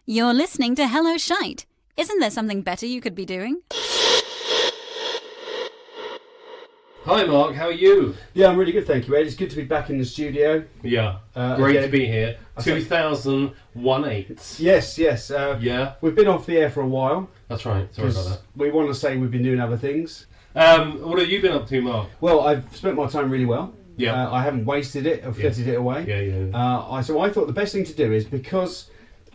You're listening to Hello Shite. Isn't there something better you could be doing? Hi Mark, how are you? Yeah, I'm really good, thank you, Ed. It's good to be back in the studio. Yeah, great again. to be here. 2018. Yes. Yeah, We've been off the air for a while. that's right. Sorry about that. We want to say we've been doing other things. What have you been up to, Mark? Well, I've spent my time really well. Yeah. I haven't wasted it or frittered it away. Yeah. So I thought the best thing to do is, because,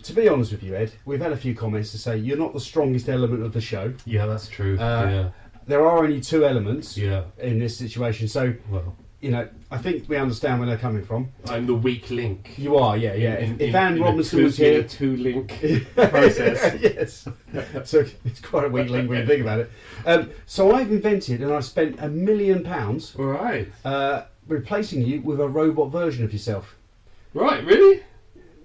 to be honest with you, Ed, we've had a few comments to say you're not the strongest element of the show. Yeah, that's true. Yeah. There are only two elements Yeah. in this situation, so Well, I think we understand where they're coming from. I'm the weak link. You are, yeah. If Anne Robinson was in here, a two-link process. yes. So it's quite a weak link when you think about it. So I've invented, and I've spent £1 million All right. replacing you with a robot version of yourself. Right, really?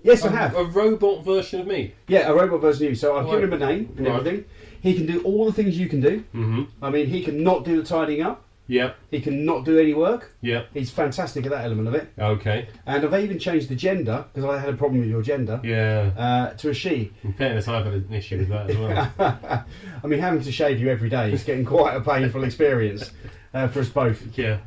Yes, I have. A robot version of me. Yeah, a robot version of you. So I've Right. given him a name and Right. everything. He can do all the things you can do. Mm-hmm. I mean, he can not do the tidying up. Yeah. He can not do any work. Yeah. He's fantastic at that element of it. Okay. And I've even changed the gender, because I had a problem with your gender, Yeah. to a she. In fairness, I've had an issue with that as well. I mean, having to shave you every day is getting quite a painful experience for us both. Yeah.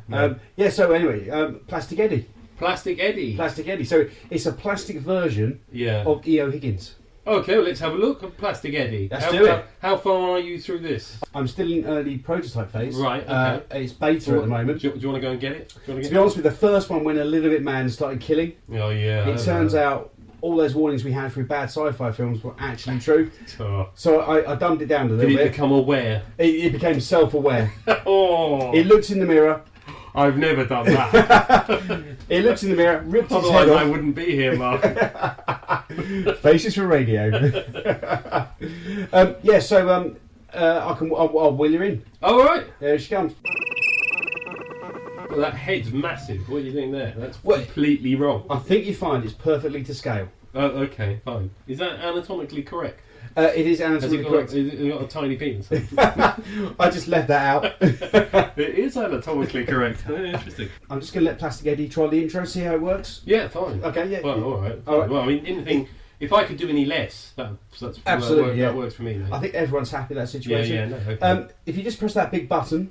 So anyway, Plastic Eddie. Plastic Eddie. Plastic Eddie. So it's a plastic version Yeah. of E.O. Higgins. Okay, well, let's have a look at Plastic Eddie. Let's do it. How far are you through this? I'm still in early prototype phase. Right, okay. It's beta at the moment. Do you want to go and get it? To be honest with you, the first one went a little bit mad and started killing. Oh, yeah. It turns out all those warnings we had through bad sci-fi films were actually true. Oh. So I dumbed it down a little Did it bit. become aware? It became self-aware. Oh! It looks in the mirror. I've never done that. It looks in the mirror, ripped its Otherwise, head I off. wouldn't be here, Mark. Faces for radio. I'll wheel you in. All right. There she comes. Well, that head's massive. What are you doing there? That's Well, completely wrong. I think you find it's perfectly to scale. Oh, okay, fine. Is that anatomically correct? It is Has anatomically it correct. got, has it got a tiny penis? I just left that out. It is anatomically correct. Interesting. I'm just going to let Plastic Eddie try the intro, see how it works. Yeah, fine. Okay, yeah. Well, all right. All right. Well, I mean, anything. If I could do any less, that's Absolutely, that works for me. Then. I think everyone's happy with that Yeah, situation. no, okay. If you just press that big button.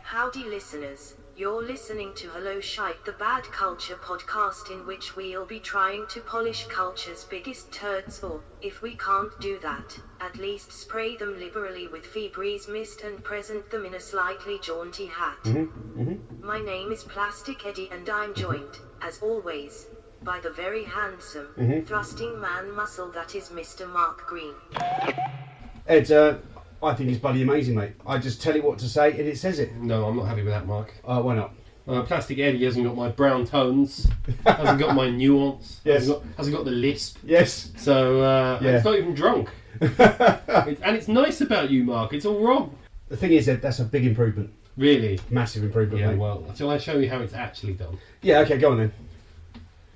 Howdy listeners, you're listening to Hello Shite, the bad culture podcast in which we'll be trying to polish culture's biggest turds, or, if we can't do that, at least spray them liberally with Febreze mist and present them in a slightly jaunty hat. My name is Plastic Eddie and I'm joined, as always, by the very handsome, thrusting man muscle that is Mr. Mark Green. Ed, I think it's bloody amazing, mate. I just tell it what to say and it says it. No, I'm not happy with that, Mark. Why not? Plastic Eddie hasn't got my brown tones, hasn't got my nuance, Yes. hasn't got the lisp. Yes. So Yeah. it's not even drunk. And it's nice about you, Mark. It's all wrong. The thing is, Ed, that's a big improvement. Really? Massive improvement, Yeah. mate. Well, shall I show you how it's actually done? Yeah, okay, go on then.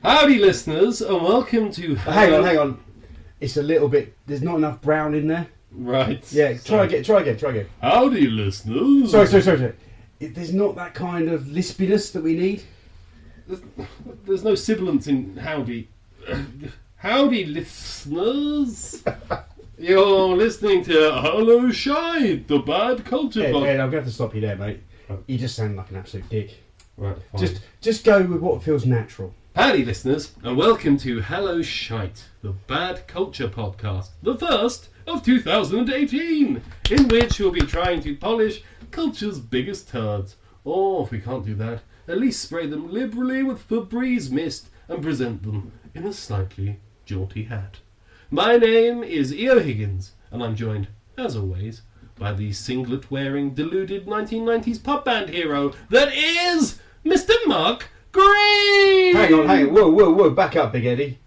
Howdy, listeners, and welcome to. Hang on. It's a little bit. There's not enough brown in there. Right. Yeah, try again. Howdy, listeners. Sorry. There's not that kind of lispiness that we need. There's no sibilance in howdy. Howdy, listeners. You're listening to Hello Shite, the bad culture Ed, podcast. I'm going to have to stop you there, mate. Right. You just sound like an absolute dick. Right, fine. Just go with what feels natural. Howdy, listeners, and welcome to Hello Shite, the bad culture podcast, the first of 2018, in which we'll be trying to polish culture's biggest turds. Or, if we can't do that, at least spray them liberally with Febreze mist and present them in a slightly jaunty hat. My name is E.O. Higgins, and I'm joined, as always, by the singlet-wearing, deluded 1990s pop band hero that is Mr. Mark Green! Hang on. Whoa, back up, Big Eddie.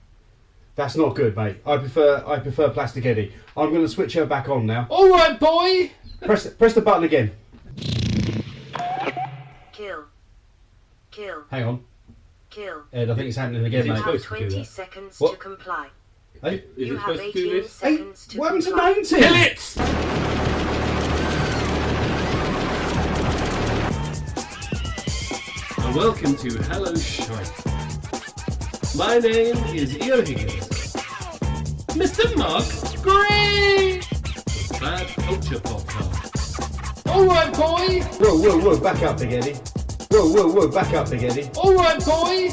That's not good, mate. I prefer Plastic Eddie. I'm going to switch her back on now. All right, boy. Press the button again. Kill. Hang on. Kill. Ed, I think it's happening again, Is it You mate. have supposed to do 20 that? seconds What? to comply. Hey, Is You it have supposed to do 18 this? seconds to what happened to comply. 90? Kill it! And welcome to Hello Shite. My name is E.O. Higgins, Mr. Mark Green! The Bad Culture Podcast. Alright, boy! Whoa, back up, Big Eddie. Whoa, back up, Big Eddie. Alright, boy!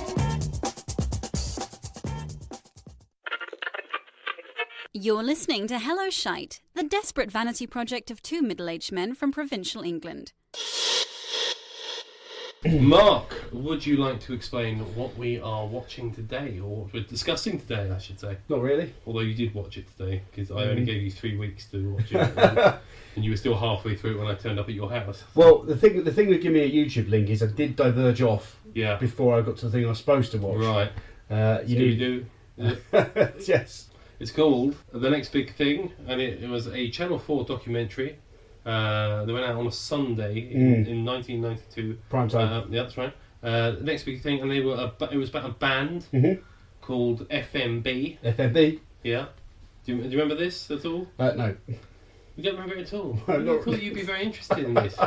You're listening to Hello Shite, the desperate vanity project of two middle-aged men from provincial England. Mark, would you like to explain what we are watching today, or what we're discussing today, I should say? Not really. Although you did watch it today, because I only gave you 3 weeks to watch it, and you were still halfway through it when I turned up at your house. Well, the thing that gave me a YouTube link is I did diverge off before I got to the thing I was supposed to watch. Right. You do. Yes. It's called The Next Big Thing, and it was a Channel 4 documentary. They went out on a Sunday in 1992. Prime time. Yeah, that's right. The Next Big Thing, and it was about a band called FMB. FMB? Yeah. Do you remember this at all? No. You don't remember it at all? No, I not thought you'd be very interested in this.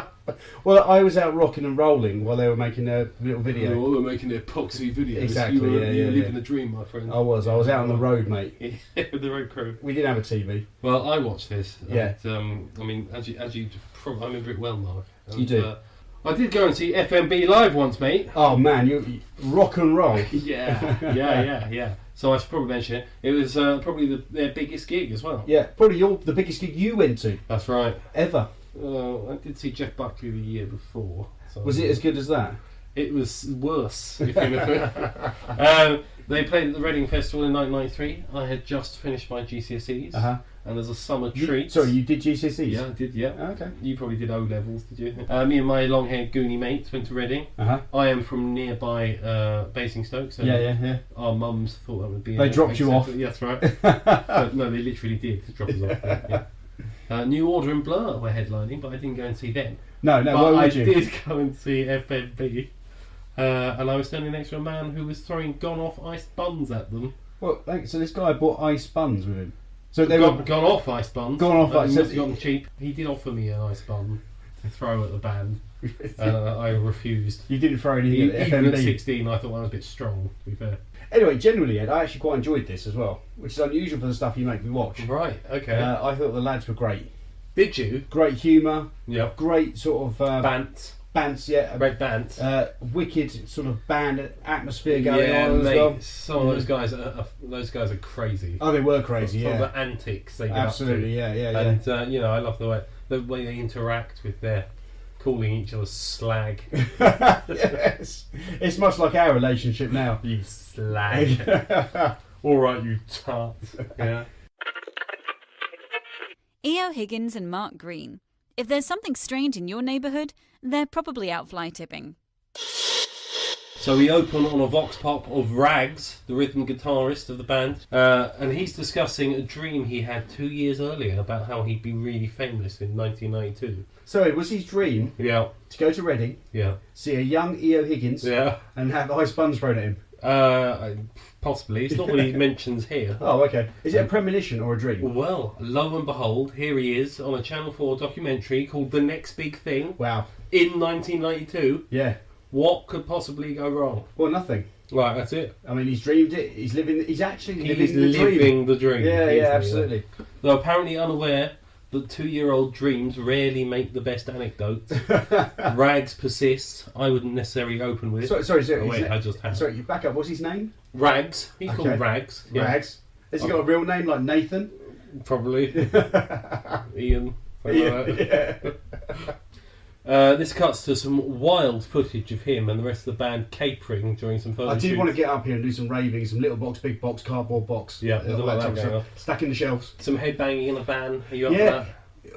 Well, I was out rocking and rolling while they were making their little video. They were making their epoxy videos. Exactly, You were living the dream, my friend. I was out on the road, mate. With the road crew. We didn't have a TV. Well, I watched this. Yeah. And, I mean, as you probably, I remember it well, Mark. And, You do. I did go and see FMB live once, mate. Oh man, you rock and roll. Yeah. So I should probably mention it. It was probably their biggest gig as well. Yeah, probably the biggest gig you went to That's right. ever. I did see Jeff Buckley the year before. So Was it as good as that? It was worse, if you know. They played at the Reading Festival in 1993. I had just finished my GCSEs. And there's a summer treat. Sorry, you did GCSEs? Yeah, I did, yeah. Okay. You probably did O-levels, did you? Me and my long-haired goonie mates went to Reading. I am from nearby Basingstoke, so Yeah. our mums thought that would be... They dropped you off. Yeah, that's right. But no, they literally did drop us off. Yeah. New Order and Blur were headlining, but I didn't go and see them. No, but why would I you? did go and see FMB. And I was standing next to a man who was throwing gone-off iced buns at them. Well, so this guy bought ice buns with him. So they Gone off ice buns. Gone off ice. He must have gotten cheap. He did offer me an ice bun to throw at the band. I refused. You didn't throw anything at Even FMB? at 16, I thought that was a bit strong, to be fair. Anyway, generally, Ed, I actually quite enjoyed this as well, which is unusual for the stuff you make me watch. Right, okay. I thought the lads were great. Did you? Great humour. Yep. Great sort of... Bants. Bants, yeah. Red bants. Wicked sort of band atmosphere going yeah, on mate, as well. some of those guys are crazy. Oh, they were crazy, Some yeah. of the antics they get Absolutely, up to. yeah. And I love the way they interact with their calling each other slag. Yes. It's much like our relationship now. You slag. All right, you tart. Yeah. E.O. Higgins and Mark Green. If there's something strange in your neighbourhood, they're probably out fly tipping. So we open on a vox pop of Rags, the rhythm guitarist of the band, and he's discussing a dream he had 2 years earlier about how he'd be really famous in 1992. So it was his dream Yeah, to go to Reading, see a young E.O. Higgins, yeah. and have ice buns thrown at him. Possibly. It's not what he mentions here. Oh, okay. Is it a premonition or a dream? Well, lo and behold, here he is on a Channel 4 documentary called The Next Big Thing Wow. in 1992. Yeah. What could possibly go wrong? Well, nothing. Right, that's it. I mean, he's dreamed it. He's actually He's living the dream. living the dream. Yeah, He's absolutely. Though apparently unaware that 2-year-old dreams rarely make the best anecdotes. Rags persists. I wouldn't necessarily open with it. Sorry. Oh, wait, I just have. Sorry, you back up. What's his name? Rags. He's called Rags. Yeah. Rags. Has he got a real name like Nathan? Probably. Ian. Yeah. This cuts to some wild footage of him and the rest of the band capering during some photo I do shoots. want to get up here and do some raving, some little box, big box, cardboard box. Yeah, all all that that type of going stuff. Stacking the shelves. Some headbanging in a van. Are you up Yeah. for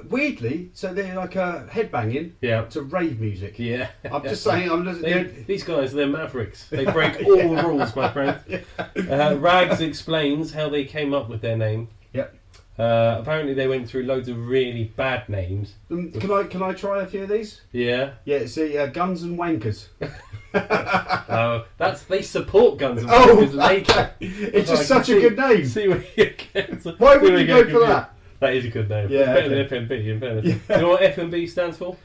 Weirdly, so they're like headbanging that? to rave music. Yeah. I'm just saying, These guys, they're mavericks. They break all the rules, my friend. Rags explains how they came up with their name. Yep. Apparently they went through loads of really bad names. Can I try a few of these? Yeah. Yeah, see, Guns and Wankers. They support Guns and Oh, Wankers later. it's just such a good name. See where you get. Why would you go for that? That is a good name. Yeah, It's better than FMB, in fairness. Yeah. You know what FMB stands for?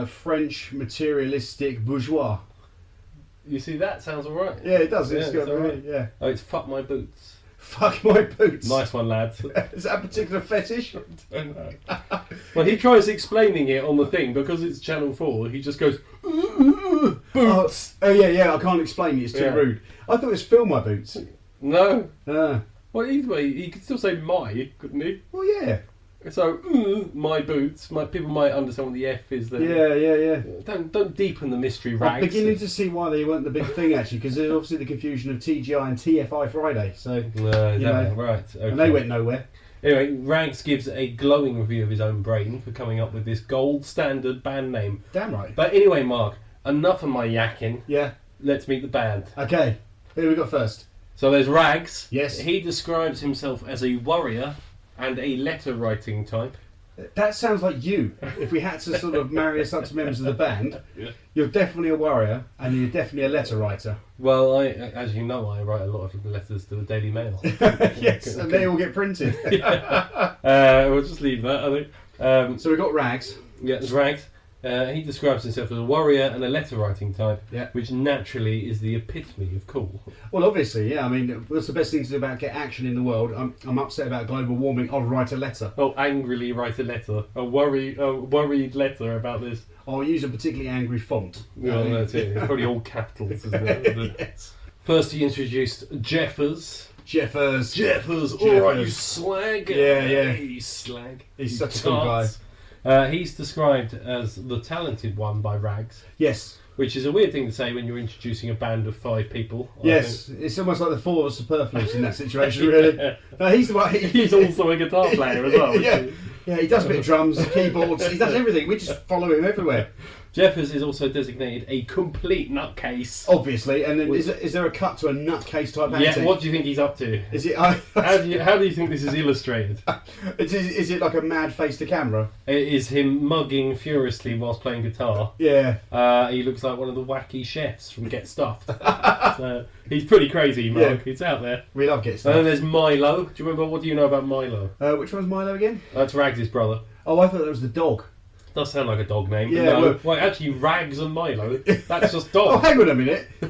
French materialistic bourgeois. You see, that sounds alright. Yeah, it does. It's Yeah, got it's alright. yeah. Oh, it's fuck my boots. Fuck my boots. Nice one, lads. Is that a particular fetish? Don't know. Well, he tries explaining it on the thing because it's Channel 4. He just goes, boots. Oh yeah, I can't explain it. It's too Yeah. rude. I thought it was fill my boots. No. Well, Well, either way, he could still say my, couldn't he? yeah. So, my boots. People might understand what the F is there. Yeah. Don't deepen the mystery, I'm Rags. beginning to see why they weren't the big thing actually, because there's obviously the confusion of TGI and TFI Friday. So Right. Okay. and they went nowhere. Anyway, Rags gives a glowing review of his own brain for coming up with this gold standard band name. Damn right. But anyway, Mark, enough of my yakking. Yeah. Let's meet the band. Okay. Who we got first? So there's Rags. Yes. He describes himself as a warrior and a letter writing type. That sounds like you. If we had to sort of marry us up to members of the band, Yeah. you're definitely a warrior and you're definitely a letter writer. Well, as you know, I write a lot of letters to the Daily Mail. Yes, and they all get printed. We'll just leave that, I think. So we got Rags. Yeah, there's Rags. He describes himself as a warrior and a letter writing type, Yeah. which naturally is the epitome of cool. Well, obviously, yeah. I mean, what's the best thing to do about get action in the world? I'm upset about global warming. I'll write a letter. Oh, angrily write a letter. A worried letter about this. I'll use a particularly angry font. Well, that's it. It's probably all capitals, isn't it? Yes. First, he introduced Jeffers. Jeffers. Alright, you slag. Yeah. Hey, slag. He's such a cool guy. He's described as the talented one by Rags, Yes. which is a weird thing to say when you're introducing a band of 5 people. I Yes. It's almost like the four of us superfluous in that situation, really. No, he's the one. think. He's also a guitar player as well. Yeah. Yeah, he does a bit of drums, keyboards, he does everything. We just follow him everywhere. Jeffers is also designated a complete nutcase. Obviously. And then is there a cut to a nutcase type Yeah, antic? what do you think he's up to? Is it? How do you think this is illustrated? Is it like a mad face to camera? It is him mugging furiously whilst playing guitar. Yeah. He looks like one of the wacky chefs from Get Stuffed. So, he's pretty crazy, Mark. Yeah. He's out there. We love Get And Stuff. then there's Milo. Do you remember, what do you know about Milo? Which one's Milo again? That's Rags' brother. Oh, I thought that was the dog. Does sound like a dog name. But Yeah, no. well- Well, actually, Rags and Milo. That's just Oh, dogs. hang on a minute. Are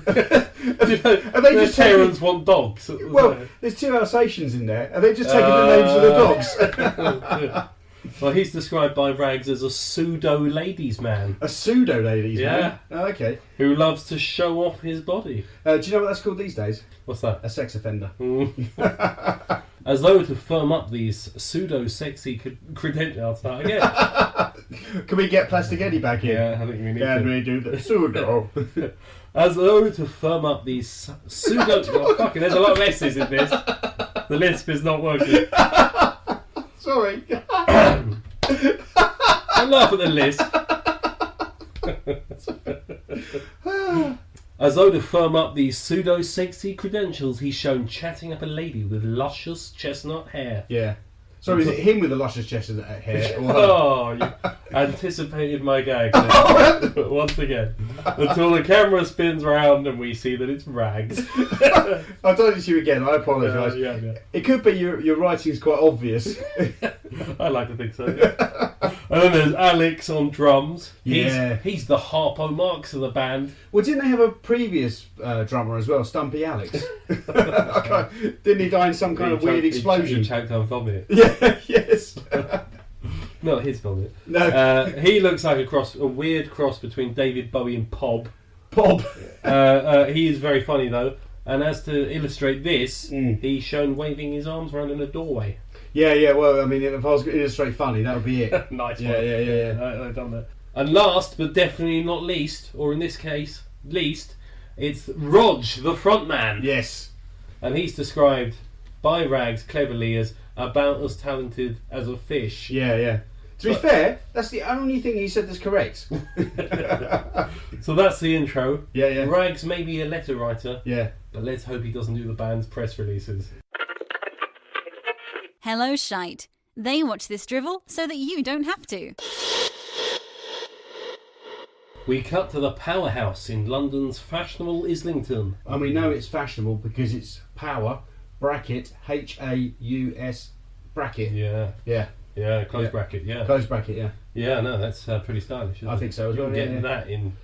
they Their just parents want dogs? Well, there's 2 Alsatians in there. Are they just taking the names of the dogs? Well, he's described by Rags as a pseudo ladies man A pseudo ladies, Yeah. man. Oh, okay. who loves to show off his body. Do you know what that's called these days? What's that? A sex offender. As though to firm up these pseudo-sexy credentials. Start again. Can we get Plastic Eddie back in? Yeah, I think we need Can to. we do the pseudo? As though to firm up these pseudo... Oh, fucking, there's a lot of S's in this. The lisp is not working. Sorry. Don't laugh at the lisp. As though to firm up these pseudo-sexy credentials, he's shown chatting up a lady with luscious chestnut hair. Yeah. So is it him with the luscious chestnut hair? Or her? Oh, you anticipated my gag there. Once again. Until the camera spins round and we see that it's Rags. I've done it to you again. I apologise. Yeah. It could be your writing's quite obvious. I like to think so. Yeah. And then there's Alex on drums. Yeah. He's the Harpo Marx of the band. Well, didn't they have a previous drummer as well, Stumpy Alex? Didn't he die in some kind of weird explosion? He choked on vomit. Yeah, yes. Not his vomit. No. He looks like a weird cross between David Bowie and Pob. Bob. He is very funny though. And as to illustrate this, Mm. he's shown waving his arms around in a doorway. Yeah, well, I mean, if I was going to illustrate funny, that would be it. Nice Yeah, one. yeah. I've done that. And last, but definitely not least, or in this case, least, it's Rog, the frontman. Yes. And he's described by Rags cleverly as about as talented as a fish. Yeah. To be fair, that's the only thing he said that's correct. So that's the intro. Yeah. Rags may be a letter writer, Yeah. but let's hope he doesn't do the band's press releases. Hello Shite. They watch this drivel so that you don't have to. We cut to the powerhouse in London's fashionable Islington. And we know it's fashionable because it's power, bracket, Haus, bracket. Yeah, close Yeah. bracket, yeah. Close bracket, yeah. Yeah, no, that's pretty stylish, isn't I it? think so as You well, can yeah, get yeah. that in,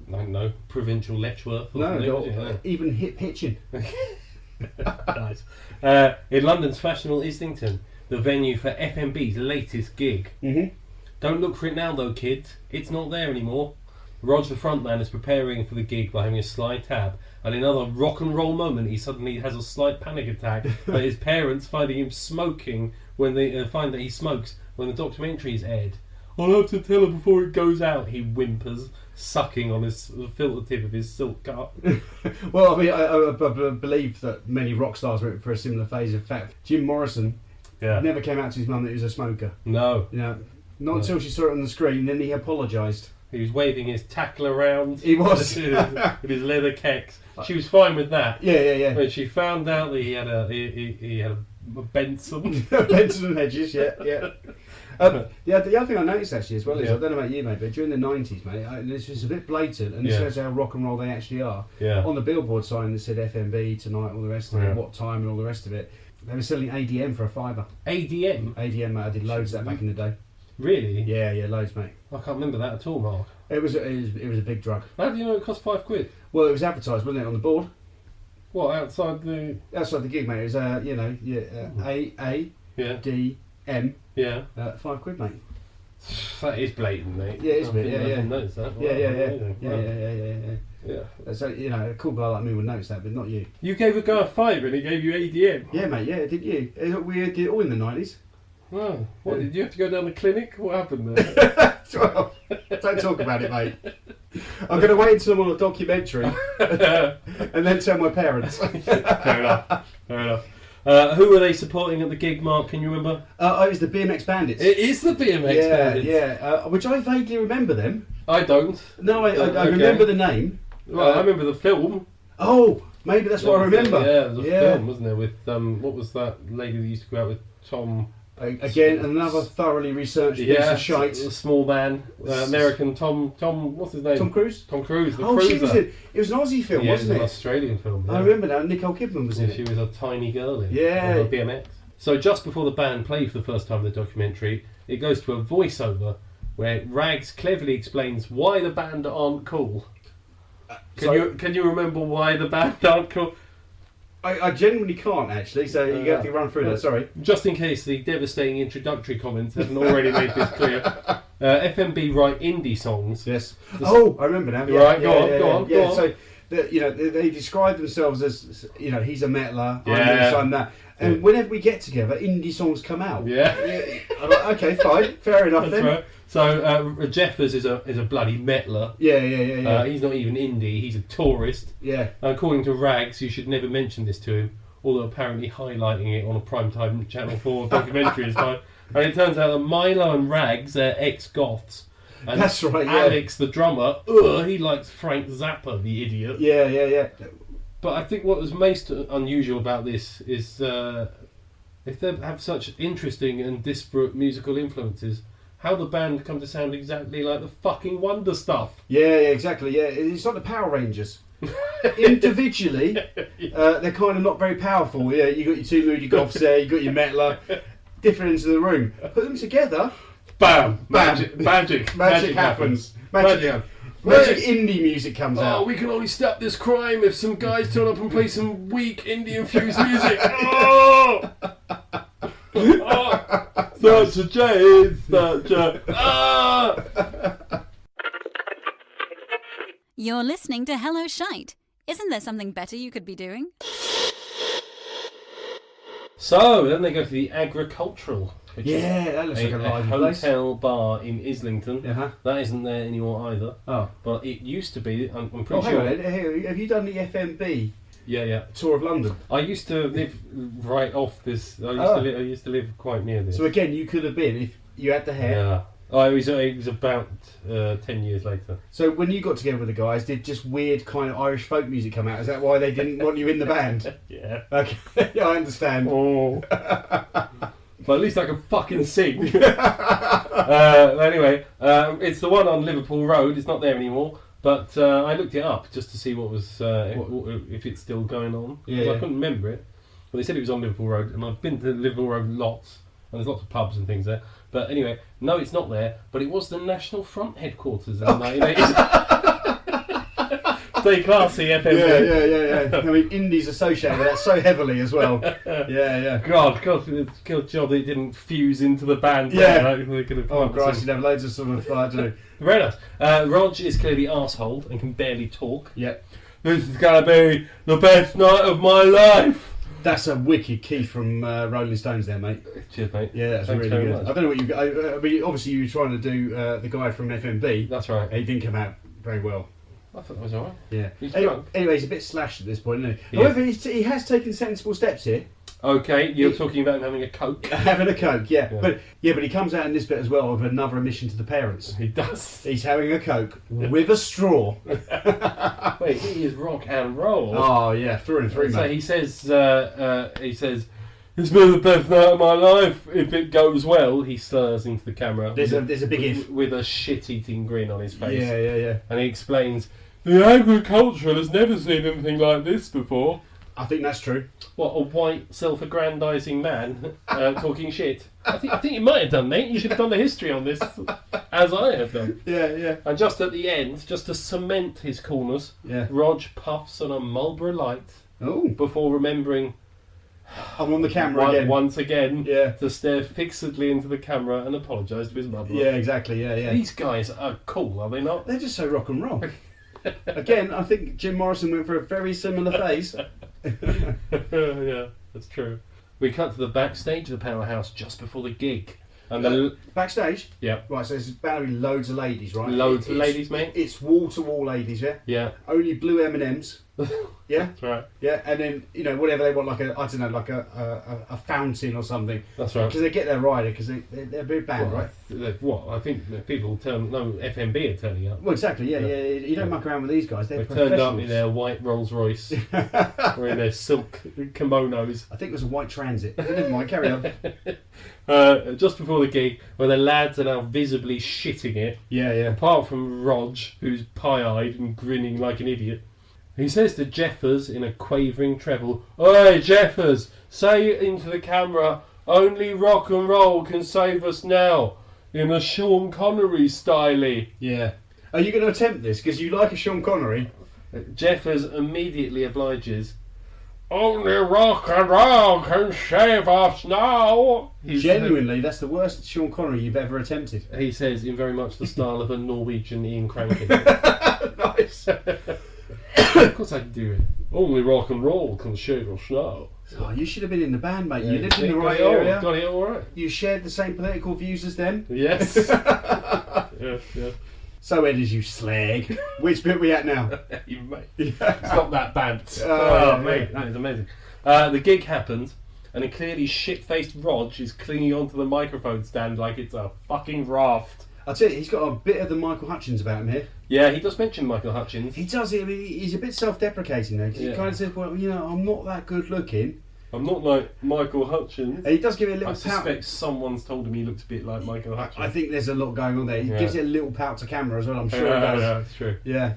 I don't know, provincial Letchworth or No, something, even hip hitching. Nice. In London's fashionable Islington, the venue for FMB's latest gig. Mm-hmm. Don't look for it now though, kids. It's not there anymore. Rog, the frontman, is preparing for the gig by having a sly tab, and in another rock and roll moment, he suddenly has a slight panic attack at his parents finding him smoking when they find that he smokes when the documentary is aired. I'll have to tell her before it goes out, he whimpers, sucking on the filter tip of his silk cut. Well, I mean, I believe that many rock stars went for a similar phase. In fact, Jim Morrison never came out to his mum that he was a smoker. No. Not until she saw it on the screen, then he apologised. He was waving his tackle around. He was. with his leather kecks. She was fine with that. Yeah. When she found out that he had a Benson. Benson and Hedges, yeah. The other thing I noticed actually as well is, I don't know about you, mate, but during the 90s, mate, this was a bit blatant, and it shows how rock and roll they actually are. Yeah. On the billboard sign that said FMB tonight, all the rest of it, what time and all the rest of it, they were selling ADM for £5. ADM? ADM, mate, I did loads of that back in the day. Really? Yeah, loads, mate. I can't remember that at all, Mark. It was a big drug. How do you know it cost £5? Well, it was advertised, wasn't it, on the board? What, outside the gig, mate. It was ADM. Yeah. £5, mate. That is blatant, mate. Yeah, it's a bit. I didn't notice that. Yeah. So a cool guy like me would notice that, but not you. You gave a guy a £5 and he gave you ADM. Yeah, mate. Yeah, did you? We did it all in the 90s. Oh, what, did you have to go down the clinic? What happened there? Well, don't talk about it, mate. I'm going to wait until I'm on a documentary and then tell my parents. Fair enough. Who were they supporting at the gig, Mark? Can you remember? It was the BMX Bandits. It is the BMX Bandits. Yeah. Which I vaguely remember them. I don't. No, I remember the name. Well, I remember the film. Oh, maybe that's what I remember. Yeah, there was a film, wasn't there? With what was that lady that used to go out with Tom? Again, another thoroughly researched piece of shite. A small man, American Tom. What's his name? Tom Cruise. Tom Cruise. The Cruiser. She was in. It was an Aussie film, wasn't it? An Australian film. Yeah. I remember now. Nicole Kidman was in it. She was a tiny girl in it. BMX. So just before the band play for the first time in the documentary, it goes to a voiceover where Rags cleverly explains why the band aren't cool. Can you remember why the band aren't cool? I genuinely can't actually, so you have to run through that, sorry. Just in case the devastating introductory comments haven't already made this clear. FMB write indie songs. Yes. I remember now. Yeah, right, go on. So, they describe themselves as, he's a metaler, I'm this, I'm that. And whenever we get together, indie songs come out. Yeah. I'm like, okay, fine, fair enough then. Right. So Jeffers is a bloody metaler. Yeah. He's not even indie, he's a tourist. Yeah. According to Rags, you should never mention this to him, although apparently highlighting it on a primetime Channel 4 documentary is fine. And it turns out that Milo and Rags are ex-goths. And that's right, yeah. Alex, the drummer, he likes Frank Zappa, the idiot. Yeah. But I think what was most unusual about this is if they have such interesting and disparate musical influences, how the band come to sound exactly like the fucking Wonder Stuff. Yeah, exactly. Yeah, it's like the Power Rangers. Individually, they're kind of not very powerful. Yeah, you got your two moody goths there, you got your metaler, different ends of the room. Put them together, bam, magic happens. Magic indie music comes out. Oh, we can only stop this crime if some guys turn up and play some weak indie-infused music. Such a jade, such a... You're listening to Hello Shite. Isn't there something better you could be doing? So, then they go to the agricultural. That looks like a lively place. Hotel bar in Islington. Uh-huh. That isn't there anymore either. Oh. But it used to be, I'm pretty sure. sure... Hang on, have you done the FMB? Yeah. Tour of London? I used to live right off this... I used to live quite near this. So again, you could have been if you had the hair. Yeah. Oh, it was about 10 years later. So when you got together with the guys, did just weird kind of Irish folk music come out? Is that why they didn't want you in the band? Yeah. Okay, I understand. Oh. But at least I can fucking sing. Anyway, it's the one on Liverpool Road. It's not there anymore. But I looked it up just to see what was if it's still going on. Yeah. I couldn't remember it. But they said it was on Liverpool Road, and I've been to Liverpool Road lots, and there's lots of pubs and things there. But anyway, no, it's not there. But it was the National Front headquarters in the 1980s. Stay classy, FMB. Yeah. I mean, Indy's associated with that so heavily as well. Yeah. God, good job that it didn't fuse into the band. Yeah. Oh, Christ, you'd have loads of sort of, I don't know. Very nice. Rog is clearly arsehole and can barely talk. Yeah. This is going to be the best night of my life. That's a wicked key from Rolling Stones there, mate. Cheers, mate. Yeah, that's Thanks really very good. much. I don't know what you... I mean, obviously you were trying to do the guy from FMB. That's right. He didn't come out very well. I thought that was alright. Yeah. He's drunk. Anyway, he's a bit slashed at this point, isn't he? Yeah. However, he has taken sensible steps here. Okay, you're talking about him having a Coke. Having a Coke, yeah. But he comes out in this bit as well with another admission to the parents. He does. He's having a Coke with a straw. Wait, he is rock and roll. Oh yeah, through and through, So mate. he says, it's been the best night of my life. If it goes well, he slurs into the camera. There's a big if. With a shit-eating grin on his face. Yeah. And he explains, the agricultural has never seen anything like this before. I think that's true. What, a white, self-aggrandising man talking shit? I think you might have done, mate. You should have done the history on this, as I have done. Yeah. And just at the end, just to cement his coolness, Rog puffs on a Marlboro Light before remembering... I'm on the camera again. Once again, Yeah. to stare fixedly into the camera and apologise to his mother. Yeah, exactly. Yeah. These guys are cool, are they not? They're just so rock and roll. Again, I think Jim Morrison went for a very similar phase. Yeah, that's true. We cut to the backstage of the Powerhouse just before the gig. And Backstage? Yeah. Right, so there's about to be loads of ladies, right? Loads of ladies, mate. It's wall-to-wall ladies, yeah? Yeah. Only blue M&Ms. Yeah? That's right. Yeah, and then, whatever they want, like a fountain or something. That's right. Because they get their rider, because they're a big band, right? I think people FMB are turning up. Well, exactly, yeah. You don't muck around with these guys, they're They turned up professionals. in their white Rolls Royce, wearing their silk kimonos. I think it was a white transit. Never mind, carry on. Just before the gig, where the lads are now visibly shitting it. Yeah. Apart from Rog, who's pie-eyed and grinning like an idiot. He says to Jeffers in a quavering treble, "Oi, Jeffers, say it into the camera, only rock and roll can save us now, in a Sean Connery style." Yeah. Are you going to attempt this? Because you like a Sean Connery. Jeffers immediately obliges. "Only rock and roll can save us now." Genuinely, that's the worst Sean Connery you've ever attempted. He says in very much the style of a Norwegian Ian Crankin. Nice. Of course I can do it. Only rock and roll can save us now. Oh, you should have been in the band, mate. Yeah, you lived in the got right it all, area. Got it all right. You shared the same political views as them. Yes. Yeah. So, Ed, as you slag. Which bit are we at now? You mate. It's not that bad. Yeah, mate, that is amazing. The gig happens, and a clearly shit-faced Rog is clinging onto the microphone stand like it's a fucking raft. I'll tell you, he's got a bit of the Michael Hutchins about him here. Yeah, he does mention Michael Hutchins. He does. I mean, he's a bit self-deprecating though, because he kind of says, "Well, I'm not that good looking." I'm not like Michael Hutchins. And he does give it a little I pout. suspect someone's told him he looks a bit like Michael Hutchins. I think there's a lot going on there. He gives it a little pout to camera as well. I'm sure he Yeah, does. it's true. Yeah.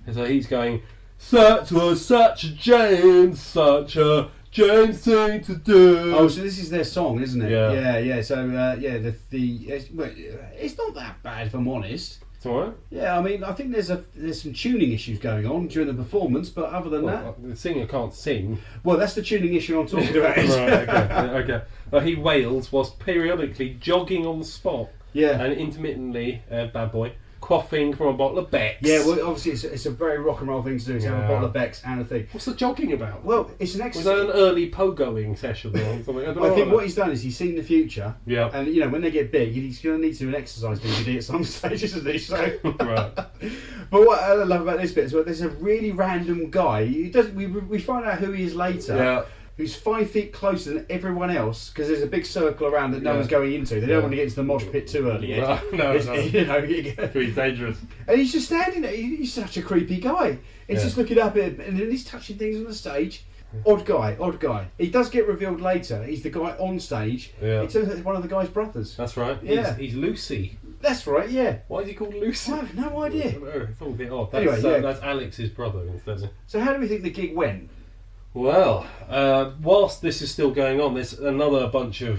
And so he's going, such was such a James thing to do. Oh, so this is their song, isn't it? Yeah. Yeah. So it's not that bad, if I'm honest. It's alright. Yeah, I mean, I think there's some tuning issues going on during the performance, but other than that, The singer can't sing. well, that's the tuning issue I'm talking about. Right, okay. He wails whilst periodically jogging on the spot. Yeah. And intermittently, bad boy, quaffing from a bottle of Beck's. Yeah, well, obviously it's a very rock and roll thing to do, to have a bottle of Beck's and a thing. What's the jogging about? Well, it's an Was exercise. that an early pogoing session or something? I don't know. I think what he's done is he's seen the future, Yeah. and when they get big, he's going to need to do an exercise DVD at some stage, isn't he? So, Right. But what I love about this bit is, well, there's a really random guy. We find out who he is later. Yeah. Who's 5 feet closer than everyone else, because there's a big circle around that no Yeah. one's going into. They don't want to get into the mosh pit too early. Ed. No. It's Pretty dangerous. and he's just standing there. He's such a creepy guy. He's just looking up at him, and then he's touching things on the stage. Odd guy. He does get revealed later. He's the guy on stage. Yeah. It turns out he's one of the guy's brothers. That's right. Yeah. He's Lucy. That's right, yeah. Why is he called Lucy? I have no idea. It's all a bit odd. Anyway, That's Alex's brother instead. So how do we think the gig went? Well, whilst this is still going on, there's another bunch of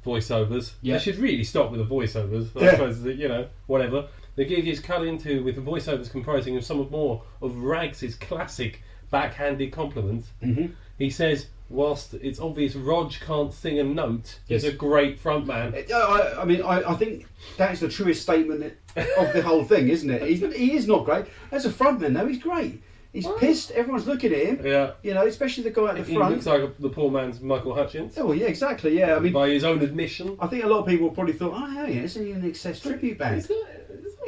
voiceovers. Yeah. They should really stop with the voiceovers. I Yeah. suppose, whatever. The gig is cut into with the voiceovers comprising of some more of Rags' classic backhanded compliments. Mm-hmm. He says, whilst it's obvious Rog can't sing a note, he's a great frontman. I think that's the truest statement of the whole thing, isn't it? He is not great. As a frontman, though, he's great. He's pissed, everyone's looking at him. Yeah. You know, especially the guy at the front. He looks like the poor man's Michael Hutchins. Oh, yeah, exactly, yeah. I mean, by his own admission. I think a lot of people probably thought, oh, yeah, isn't he an Excess tribute band? Is that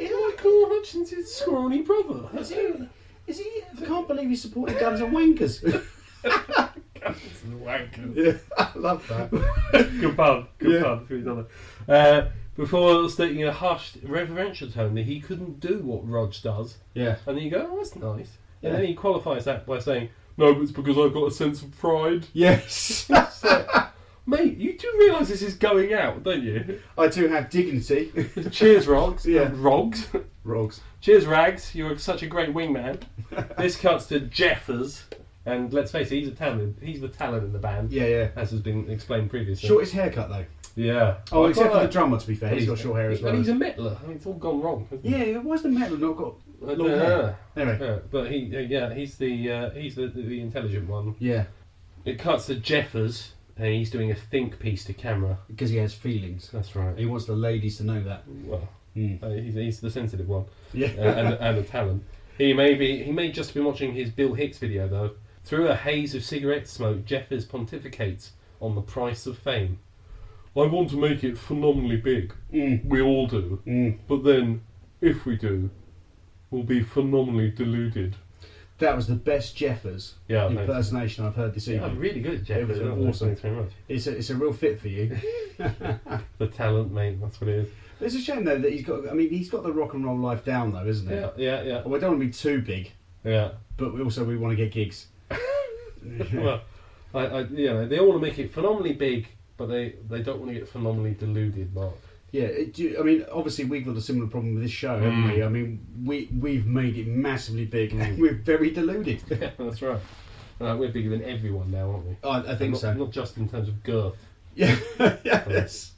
Michael Hutchins' scrawny brother? Is he? I can't believe he's supporting Guns and Wankers. Guns and Wankers. Yeah, I love that. Good pun. Good pun. Before stating in a hushed, reverential tone that he couldn't do what Rog does. Yeah. And then you go, oh, that's nice. Yeah. And then he qualifies that by saying, no, but it's because I've got a sense of pride. Yes. Mate, you do realise this is going out, don't you? I do have dignity. Cheers, Rogs. Yeah. Rogs. Rogs. Cheers, Rags. You're such a great wingman. This cuts to Jeffers. And let's face it, he's the talent in the band. Yeah, yeah. As has been explained previously. Shortest haircut, though. Yeah. Oh, except for the drummer, to be fair. He's got short hair as well. But he's a metaler. I mean, it's all gone wrong. Yeah, why's the metal not got long hair? Anyway. Yeah, but he's the intelligent one. Yeah. It cuts to Jeffers, and he's doing a think piece to camera. Because he has feelings. That's right. He wants the ladies to know that. Well, he's the sensitive one. Yeah. And the talent. He may just have been watching his Bill Hicks video, though. Through a haze of cigarette smoke, Jeffers pontificates on the price of fame. I want to make it phenomenally big. We all do. But then, if we do, we'll be phenomenally deluded. That was the best Jeffers impersonation I've heard this evening. Yeah, really good, Jeffers. It was awesome. Thanks very much. It's a real fit for you. The talent, mate. That's what it is. It's a shame though that he's got the rock and roll life down though, isn't it? Yeah. We don't want to be too big. Yeah. But we want to get gigs. Well, they all want to make it phenomenally big, but they don't want to get phenomenally deluded, Mark. Yeah, obviously we've got a similar problem with this show, haven't we? I mean, we've made it massively big and we're very deluded. Yeah, that's right. We're bigger than everyone now, aren't we? I think so. Not just in terms of girth. Yeah, yes.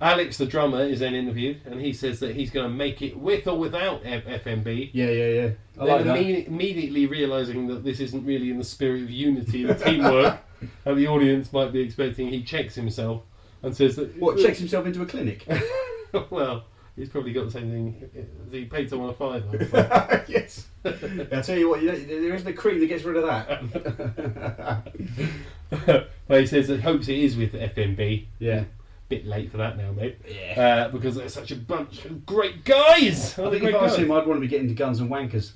Alex, the drummer, is then interviewed, and he says that he's going to make it with or without FMB. Yeah. Immediately realising that this isn't really in the spirit of unity and teamwork, and the audience might be expecting he checks himself and says that... What, checks himself into a clinic? Well, he's probably got the same thing. He paid someone a £5. Yes. I'll tell you what, there isn't a cream that gets rid of that. Well, he says that hopes it is with FMB. Yeah. Bit late for that now, mate. Yeah. Because they're such a bunch of great guys. I think if I was him, I'd want to be getting to Guns and Wankers.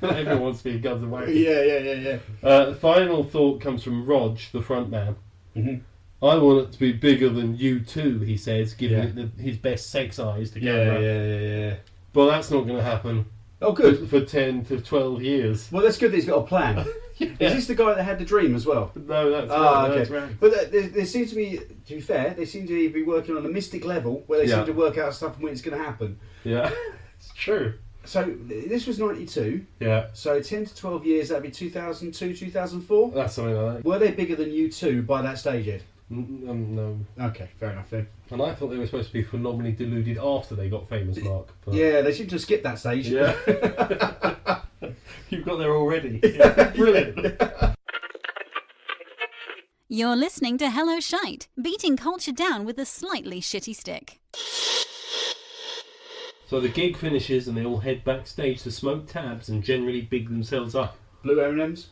Everyone wants to be Guns and Wankers. Yeah. The final thought comes from Rog, the front man. Mm-hmm. I want it to be bigger than U2, he says, giving it his best sex eyes to camera. Yeah. But that's not going to happen. Oh, good. For 10 to 12 years. Well, that's good that he's got a plan. Yeah. Is this the guy that had the dream as well? No, that's right. Okay. That's right. But there seems to be be fair, they seem to be working on a mystic level where they seem to work out stuff and when it's going to happen. Yeah, it's true. So this was 92. Yeah. So 10 to 12 years, that'd be 2002, 2004? That's something like that. Were they bigger than U2 by that stage, Ed? No. Okay, fair enough then. And I thought they were supposed to be phenomenally deluded after they got famous, Mark. But... Yeah, they seem to have skipped that stage. Yeah. You've got there already. Yeah. Brilliant. You're listening to Hello Shite, beating culture down with a slightly shitty stick. So the gig finishes and they all head backstage to smoke tabs and generally big themselves up. Blue M&Ms?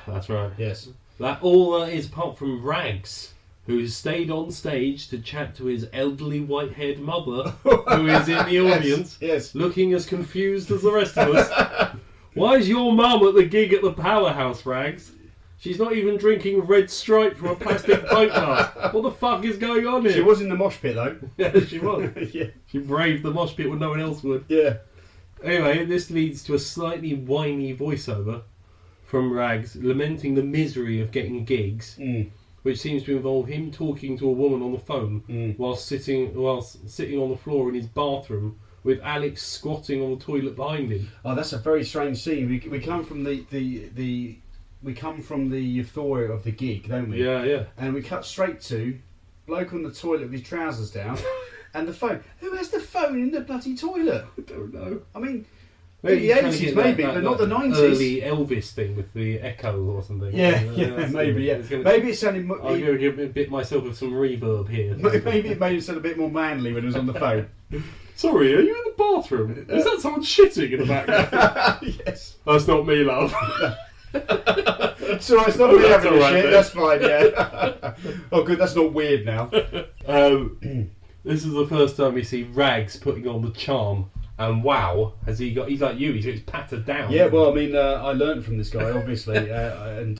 That's right. Yes. That all is apart from Rags, who has stayed on stage to chat to his elderly white-haired mother, who is in the audience, yes. Looking as confused as the rest of us. Why is your mum at the gig at the Powerhouse, Rags? She's not even drinking Red Stripe from a plastic pint glass. What the fuck is going on here? She was in the mosh pit, though. Yeah, she was. Yeah. She braved the mosh pit when no one else would. Yeah. Anyway, this leads to a slightly whiny voiceover from Rags, lamenting the misery of getting gigs, which seems to involve him talking to a woman on the phone whilst sitting on the floor in his bathroom with Alex squatting on the toilet behind him. Oh, that's a very strange scene. We come from the euphoria of the gig, don't we? Yeah. And we cut straight to bloke on the toilet with his trousers down, And the phone. Who has the phone in the bloody toilet? I don't know. I mean, Maybe in the 80s maybe, but not the 90s. Early Elvis thing with the echo or something. Yeah, maybe, yeah. Maybe it sounded... I'm going to give a bit myself with some reverb here. Maybe it made it sound a bit more manly when it was on the phone. Sorry, are you in the bathroom? Is that someone shitting in the background? Yes. That's not me, love. It's alright, it's not me having a shit, that's fine, yeah. Oh good, that's not weird now. This is the first time we see Rags putting on the charm. And wow, he's like you, he's pattered down. Yeah, well, I mean, I learned from this guy, obviously.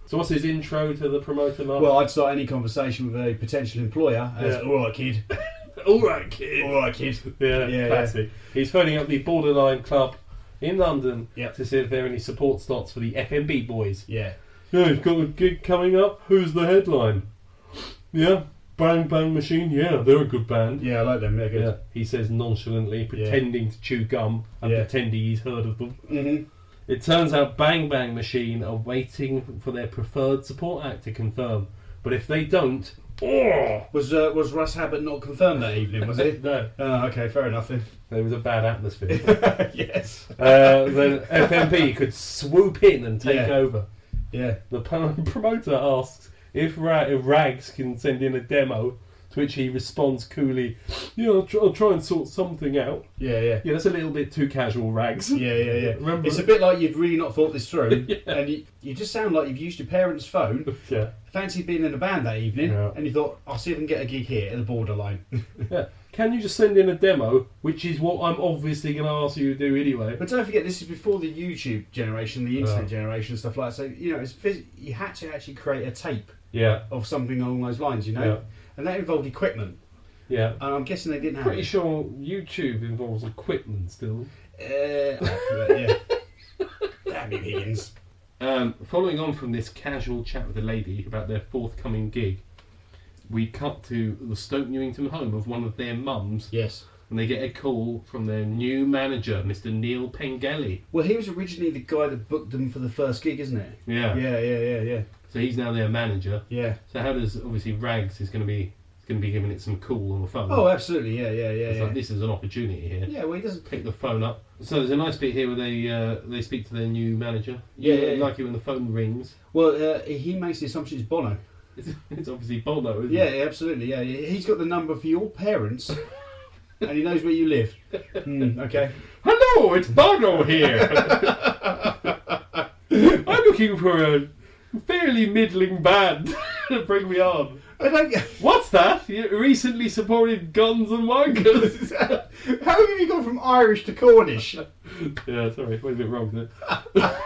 So what's his intro to the promoter, Mark? Well, I'd start any conversation with a potential employer as, alright kid. Alright kid. Alright kid. Yeah, classic. He's phoning up the Borderline Club in London to see if there are any support slots for the FMB boys. Yeah. Yeah, he's got a gig coming up. Who's the headline? Yeah. Bang Bang Machine, yeah, they're a good band. Yeah, I like them, they're good. Yeah, he says nonchalantly, pretending to chew gum and pretending he's heard of them. Mm-hmm. It turns out Bang Bang Machine are waiting for their preferred support act to confirm. But if they don't... Was Russ Abbott not confirmed that evening, was it? No. Oh, okay, fair enough then. There was a bad atmosphere. Yes. Then FMB could swoop in and take over. Yeah. The promoter asks if Rags can send in a demo, to which he responds coolly, yeah, I'll try and sort something out. Yeah. Yeah, that's a little bit too casual, Rags. Yeah. Remember? It's a bit like you've really not thought this through, and you just sound like you've used your parents' phone, fancied being in a band that evening, and you thought, I'll see if I can get a gig here at the Borderline. Yeah. Can you just send in a demo, which is what I'm obviously going to ask you to do anyway. But don't forget, this is before the YouTube generation, the internet generation and stuff like that. So, you know, you had to actually create a tape of something along those lines, you know? Yeah. And that involved equipment. Yeah. And I'm guessing they didn't have Pretty sure YouTube involves equipment still. Yeah. Damn you, Higgins. Following on from this casual chat with a lady about their forthcoming gig, we cut to the Stoke Newington home of one of their mums. Yes. And they get a call from their new manager, Mr. Neil Pengelly. Well, he was originally the guy that booked them for the first gig, isn't it? Yeah. Yeah. So he's now their manager. Yeah. So how does, obviously, Rags is going to be giving it some call on the phone. Oh, absolutely, yeah. It's like, this is an opportunity here. Yeah, well, he doesn't... Pick the phone up. So there's a nice bit here where they speak to their new manager. Yeah. Like it when the phone rings. Well, he makes the assumption it's Bono. It's obviously Bono, isn't it? Yeah, absolutely, yeah. He's got the number for your parents, and he knows where you live. Okay. Hello, it's Bono here. I'm looking for a fairly middling band to bring me on. What's that? You recently supported Guns and Wankers. How have you gone from Irish to Cornish? Yeah, sorry, went a bit wrong there.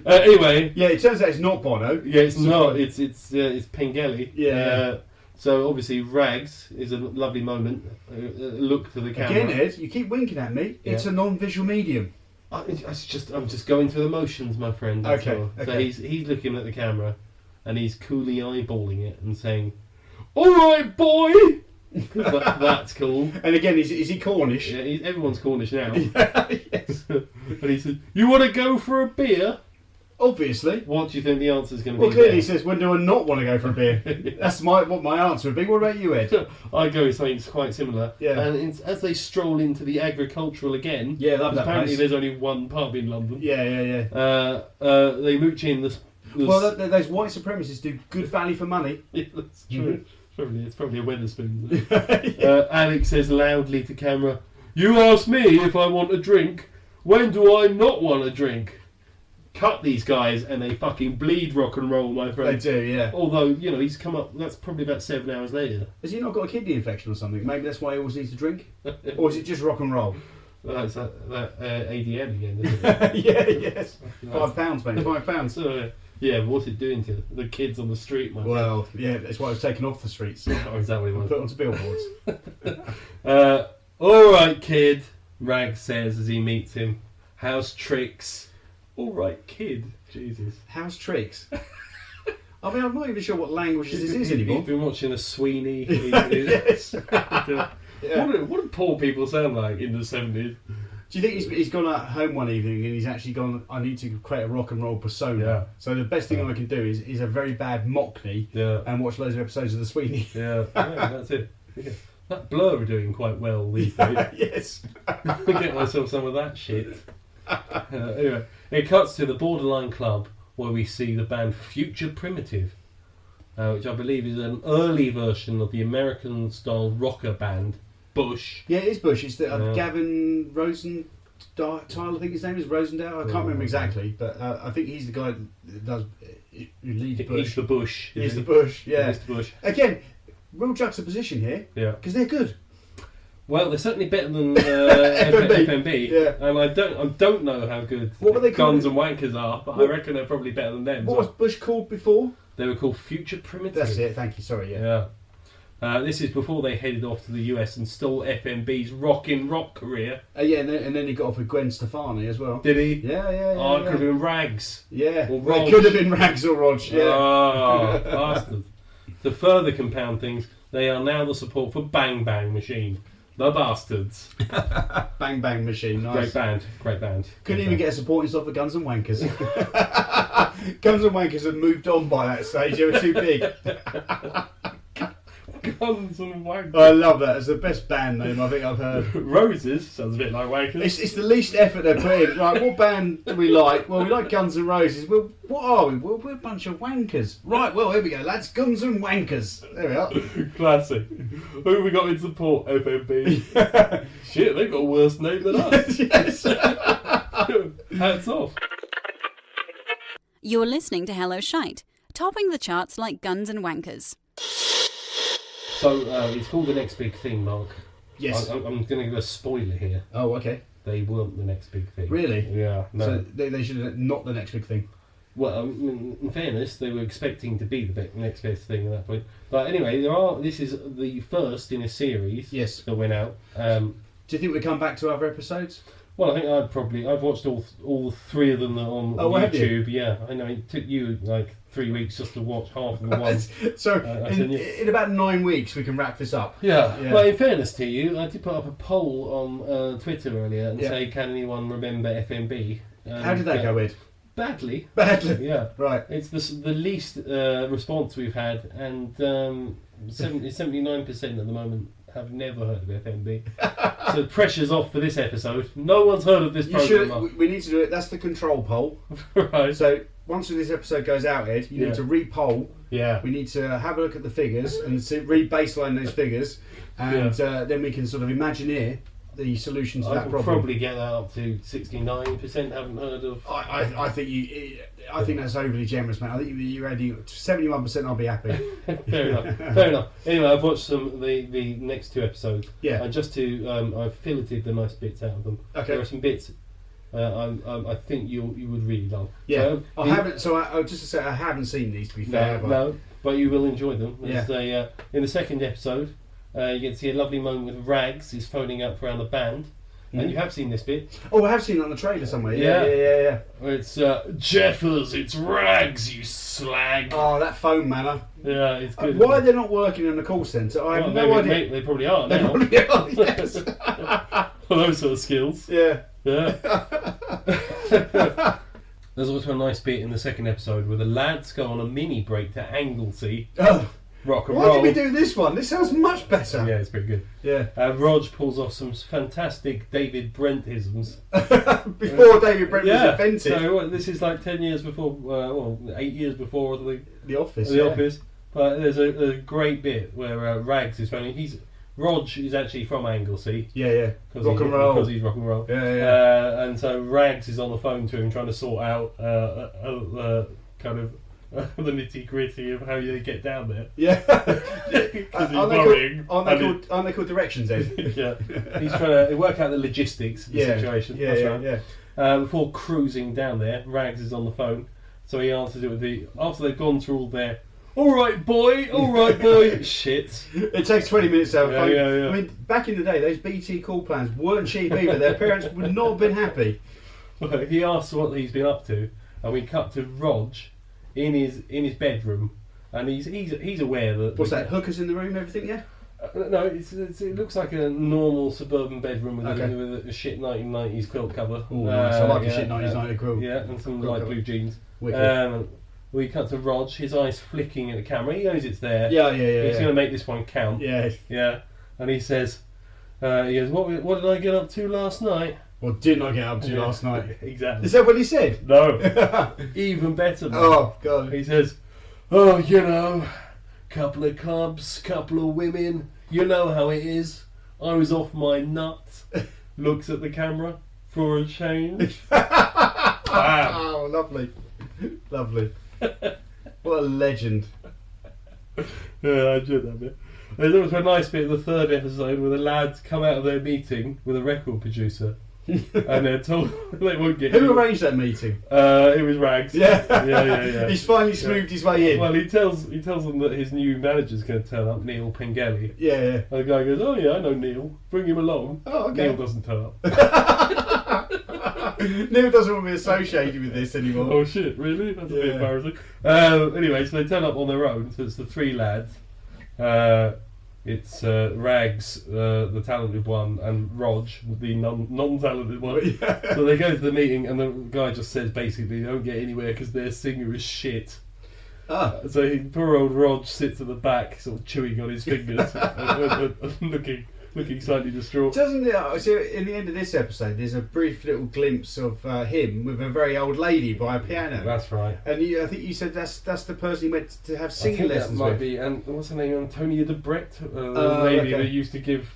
Anyway. Yeah, it turns out it's not Bono. Yeah, it's not. It's Pengelly. Yeah. So obviously Rags is a lovely moment. Look to the camera. Again, Ed, you keep winking at me. Yeah. It's a non-visual medium. I'm just going through the motions, my friend. That's okay. All. So he's looking at the camera, and he's coolly eyeballing it and saying, "All right, boy." That's cool. And again, is he Cornish? Yeah, everyone's Cornish now. Yes. And he said, "You want to go for a beer?" Obviously. What do you think the answer is going to be? Well, clearly he says, when do I not want to go for a beer? That's what my answer would be. What about you, Ed? I go with something quite similar. Yeah. And as they stroll into the agricultural again, apparently there's only one pub in London. Yeah. They mooch in well, those white supremacists do good value for money. Yeah, that's true. It's probably a Wetherspoon. Alex says loudly to camera, "You ask me if I want a drink. When do I not want a drink?" Cut these guys and they fucking bleed rock and roll, my friend. They do, yeah. Although, he's come up, that's probably about 7 hours later. Has he not got a kidney infection or something? Maybe that's why he always needs to drink? Or is it just rock and roll? Well, it's that ADM again, isn't it? Yeah, yes. £5, mate, £5. So, yeah, what's it doing to the kids on the street, my friend? Well, yeah, that's why it was taken off the streets. Or is that what it was? Put onto billboards. Alright, kid, Rag says as he meets him. How's tricks? Alright, kid. Jesus. How's tricks? I mean, I'm not even sure what language this is anymore. He's been watching a Sweeney. Yes. What do poor people sound like in the 70s? Do you think he's gone at home one evening and he's actually gone, I need to create a rock and roll persona? Yeah. So the best thing I can do is a very bad Mockney and watch loads of episodes of the Sweeney. Yeah, that's it. Yeah. That Blur are doing quite well these days. Yes. Get myself some of that shit. Anyway, it cuts to the Borderline Club where we see the band Future Primitive, which I believe is an early version of the American-style rocker band Bush. Yeah, it is Bush. It's the Gavin Rosenthal, I think his name is Rosendale. I can't remember exactly, but I think he's the guy that does who leads Bush. He's the Bush. He's the Bush. Yeah. He's the Bush. Again, real juxtaposition here. Yeah. Because they're good. Well, they're certainly better than FMB. Yeah. And I don't know how good What were they Guns called? and Wankers are, but I reckon they're probably better than them. What was Bush called before? They were called Future Primitive. That's it. Thank you. Sorry. Yeah. This is before they headed off to the US and stole FMB's rock career. Yeah, and then he got off with Gwen Stefani as well. Did he? Yeah. Oh, it could have been Rags. Yeah. Or Well, Rog. it could have been Rags or Rog. Yeah. Oh, bastard. To further compound things, they are now the support for Bang Bang Machine. The Bastards. Bang Bang Machine. Nice. Great band. Couldn't even get a supporting slot for Guns and Wankers. Guns and Wankers had moved on by that stage. They were too big. Guns and Wankers. I love that. It's the best band name I think I've heard. Roses sounds a bit like Wankers. It's the least effort they put in. Right, what band do we like? Well, we like Guns N' Roses. Well, what are we? Well, we're a bunch of wankers. Right, well, here we go, lads. Guns and Wankers. There we are. Classic. Who have we got in support? FMB. Shit, they've got a worse name than us. Yes. Hats off. You're listening to Hello Shite, topping the charts like Guns and Wankers. So, it's called The Next Big Thing, Mark. Yes. I'm going to give a spoiler here. Oh, okay. They weren't the next big thing. Really? Yeah, no. So they should have not the next big thing. Well, in fairness, they were expecting to be the next best thing at that point. But anyway, this is the first in a series that went out. Do you think we'll come back to other episodes? Well, I think I've watched all three of them on YouTube. Yeah, I know it took you like 3 weeks just to watch half of the one. So in about 9 weeks we can wrap this up. Yeah. Well, in fairness to you, I did put up a poll on Twitter earlier and say, can anyone remember FMB? How did that go, Ed? Badly. Yeah. Right. It's the least response we've had, and 79% at the moment have never heard of FMB. So the pressure's off for this episode. No one's heard of this program. We need to do it. That's the control poll. Right. So once this episode goes out, Ed, you need to re-poll. Yeah. We need to have a look at the figures and re-baseline those figures, and then we can sort of imagineer the solution to that problem. Probably get that up to 69%. Haven't heard of. I think that's overly generous, man. I think you're adding 71%. I'll be happy. Fair enough. Anyway, I've watched the next 2 episodes. Yeah. And just to I've filleted the nice bits out of them. Okay. There are some bits I think you would really love. Yeah. I haven't. So just to say, I haven't seen these. To be fair. No, but you will enjoy them. Yeah. In the second episode, you get to see a lovely moment with Rags. He's phoning up around the band. And you have seen this bit. Oh, I have seen it on the trailer somewhere. Yeah. It's Jeffers, it's Rags, you slag. Oh, that phone manner. Yeah, it's good. Why they're not working in the call centre? I have no idea. They probably are now. They probably are, yes. Those sort of skills. Yeah. There's also a nice bit in the second episode where the lads go on a mini break to Anglesey. Oh. Rock and Why roll. did we do this one? This sounds much better. Yeah, it's pretty good. Yeah. Rog pulls off some fantastic David Brentisms. Before David Brent was invented. So this is like 10 years before, 8 years before The Office. The Office. But there's a great bit where Rags is phoning. Rog is actually from Anglesey. Yeah. Rock and roll. Because he's rock and roll. Yeah. And so Rags is on the phone to him trying to sort out kind of the nitty gritty of how you get down there. Yeah. Because he's worrying. Aren't they called directions, Ed? Yeah. He's trying to work out the logistics of the situation. Yeah. Before cruising down there, Rags is on the phone, so he answers it with after they've gone through all their all right boy shit. It takes 20 minutes to have a phone. Yeah. I mean, back in the day, those BT call plans weren't cheap either. Their parents would not have been happy. Well, he asks what he's been up to, and we cut to Rog in his bedroom, and he's aware that what's that? Hookers in the room, everything, yeah. No, it looks like a normal suburban bedroom with a shit 1990s quilt cover. Oh, nice. I like a shit 1990s quilt. Yeah, and some light blue jeans. We cut to Rog, his eyes flicking at the camera. He knows it's there. Yeah. He's going to make this one count. Yeah. and he says, what did I get up to last night? What didn't I get up to last night? Exactly. Is that what he said? No. Even better, man. Oh, God. He says, oh, you know, couple of clubs, couple of women, you know how it is. I was off my nut. Looks at the camera for a change. Oh, lovely. Lovely. What a legend. Yeah, I enjoyed that bit. There's also a nice bit in the third episode where the lads come out of their meeting with a record producer. And they're told they won't get Who in. arranged that meeting? It was Rags. Yeah. He's finally smoothed his way in. Well, he tells them that his new manager's going to turn up, Neil Pengelly. Yeah. And the guy goes, oh yeah, I know Neil. Bring him along. Oh, okay. Neil doesn't turn up. Neil doesn't want to be associated with this anymore. Oh shit, really? That's a bit embarrassing. Anyway, so they turn up on their own. So it's the three lads. It's Rags, the talented one, and Rog, the non-talented one. Yeah. So they go to the meeting, and the guy just says basically they don't get anywhere because their singer is shit. So poor old Rog sits at the back, sort of chewing on his fingers, and looking slightly distraught. Doesn't it? So in the end of this episode, there's a brief little glimpse of him with a very old lady by a piano. That's right. And I think you said that's the person he went to have singing lessons that might with. be. And what's her name? Antonia de Brett, the lady that used to give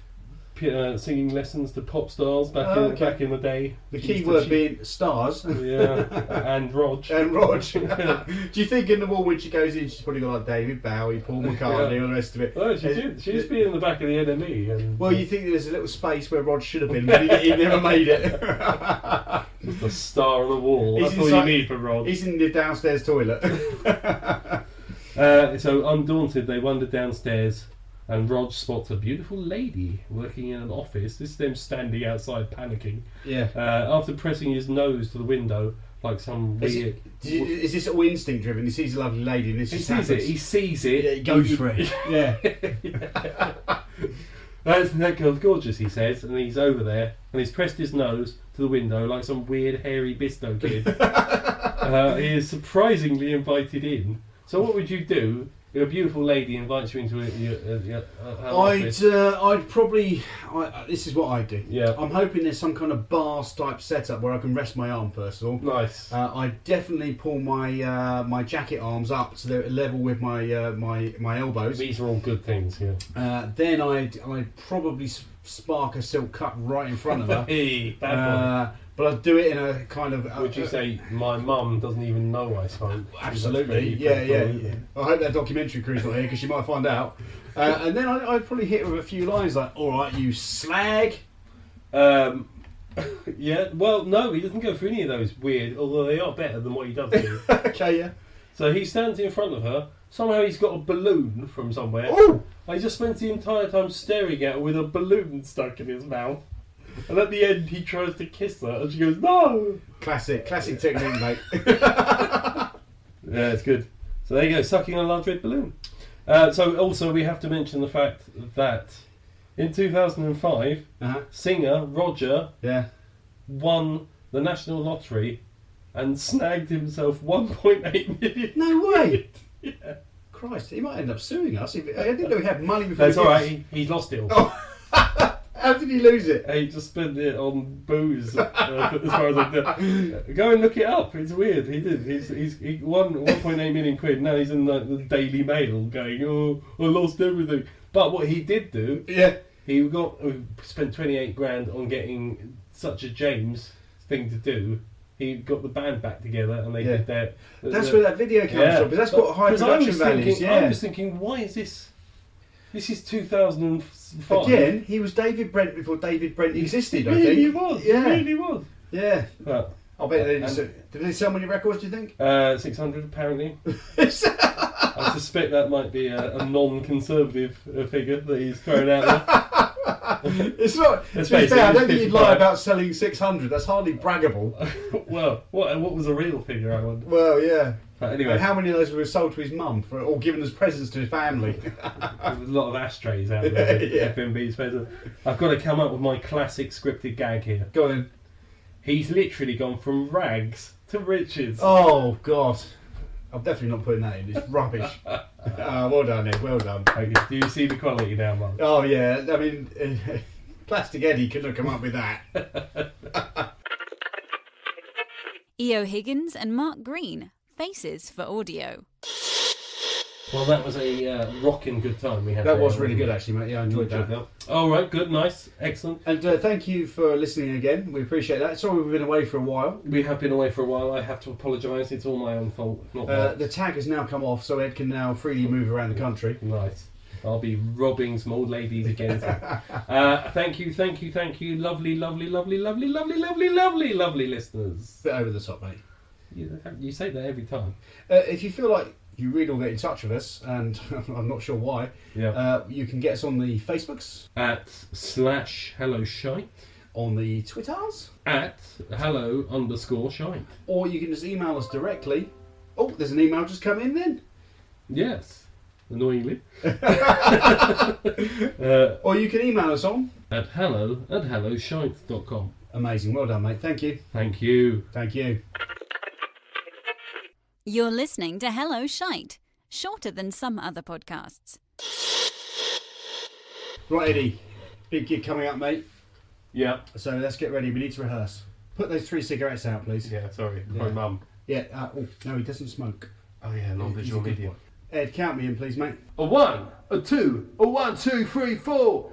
singing lessons to pop stars back in the day. The key word being stars. Yeah, and Rog. And Rog. Do you think in the wall when she goes in, she's probably got like David Bowie, Paul McCartney, all the rest of it? Oh, she used to be in the back of the NME. And, well, you think there's a little space where Rog should have been, but he never made it. Just a star on the wall. That's all you need for Rog. He's in the downstairs toilet. So undaunted, they wander downstairs. And Rog spots a beautiful lady working in an office. This is them standing outside panicking. Yeah. After pressing his nose to the window, like some weird... Is this all instinct driven? He sees a lovely lady and this just happens. He sees it. Yeah, he goes for it. Yeah. That girl's gorgeous, he says. And he's over there. And he's pressed his nose to the window like some weird hairy Bisto kid. He is surprisingly invited in. So what would you do? If a beautiful lady invites you into her office. I'd probably. This is what I'd do. Yeah. I'm hoping there's some kind of bars type setup where I can rest my arm first of all. Nice. I'd definitely pull my my jacket arms up so they're level with my my elbows. These are all good things. Yeah. Then I'd probably spark a silk cut right in front of her. Hey, bad boy. But I'd do it in a kind of... Would you say, my mum doesn't even know I smoke? Absolutely, yeah. I hope that documentary crew's not here because she might find out. And then I'd probably hit her with a few lines like, alright, you slag. Yeah, well, no, he doesn't go through any of those weird, although they are better than what he does do. Okay, yeah. So he stands in front of her. Somehow he's got a balloon from somewhere. Ooh! I just spent the entire time staring at her with a balloon stuck in his mouth. And at the end, he tries to kiss her, and she goes, "No!" Classic technique, mate. Yeah, it's good. So there you go, sucking on a large red balloon. So also, we have to mention the fact that in 2005, singer Roger won the National Lottery and snagged himself 1.8 million. No way! Yeah. Christ, he might end up suing us. I didn't know he had money before. That's alright, he's lost it all. Oh. How did he lose it? He just spent it on booze, as far as I know. Go and look it up. It's weird. He did. He won 1.8 million quid. Now he's in the Daily Mail going, "Oh, I lost everything." But what he did do, he spent 28 grand on getting such a James thing to do. He got the band back together and they did that. That's where that video comes from. Because that's got high production values. I was thinking, why is this? This is 2005. Again, he was David Brent before David Brent existed, I think. He was. Yeah. He really was. Yeah. Well, I bet did they sell many records, do you think? 600 apparently. I suspect that might be a non-conservative figure that he's thrown out there. It's not. To be fair, I don't think you'd lie about selling 600. That's hardly braggable. Well, what was a real figure, I wonder? Well, yeah. But anyway, and how many of those were sold to his mum or given as presents to his family? There's a lot of ashtrays out there. FMB's present. I've got to come up with my classic scripted gag here. Go on then. He's literally gone from rags to riches. Oh God. I'm definitely not putting that in. It's rubbish. Well done, Ed. Well done. Do you see the quality now, Mark? Oh, yeah. I mean, Plastic Eddie couldn't have come up with that. E.O. Higgins and Mark Green, Faces for Audio. Well, that was a rocking good time we had. That was really good, actually, mate. Yeah, I enjoyed that. All right, good, nice, excellent. And thank you for listening again. We appreciate that. Sorry we've been away for a while. We have been away for a while. I have to apologise. It's all my own fault. Not Mark's. The tag has now come off, so Ed can now freely move around the country. Nice. I'll be robbing some old ladies again. Thank you, lovely listeners. Bit over the top, mate. You say that every time. If you feel like you really want to get in touch with us, and I'm not sure why, you can get us on the Facebooks. At /Hello Shite. On the Twitters. At @hello_shite. Or you can just email us directly. Oh, there's an email just come in then. Yes. Annoyingly. Or you can email us on at hello@helloshite.com. Amazing. Well done, mate. Thank you. Thank you. Thank you. You're listening to Hello Shite, shorter than some other podcasts. Right, Eddie. Big gig coming up, mate. Yeah. So let's get ready. We need to rehearse. Put those 3 cigarettes out, please. Yeah, sorry. Yeah. My mum. Yeah. Oh, no, he doesn't smoke. Oh, yeah, non-visual media. Ed, count me in, please, mate. A 1, a 2, a 1, 2, 3, 4.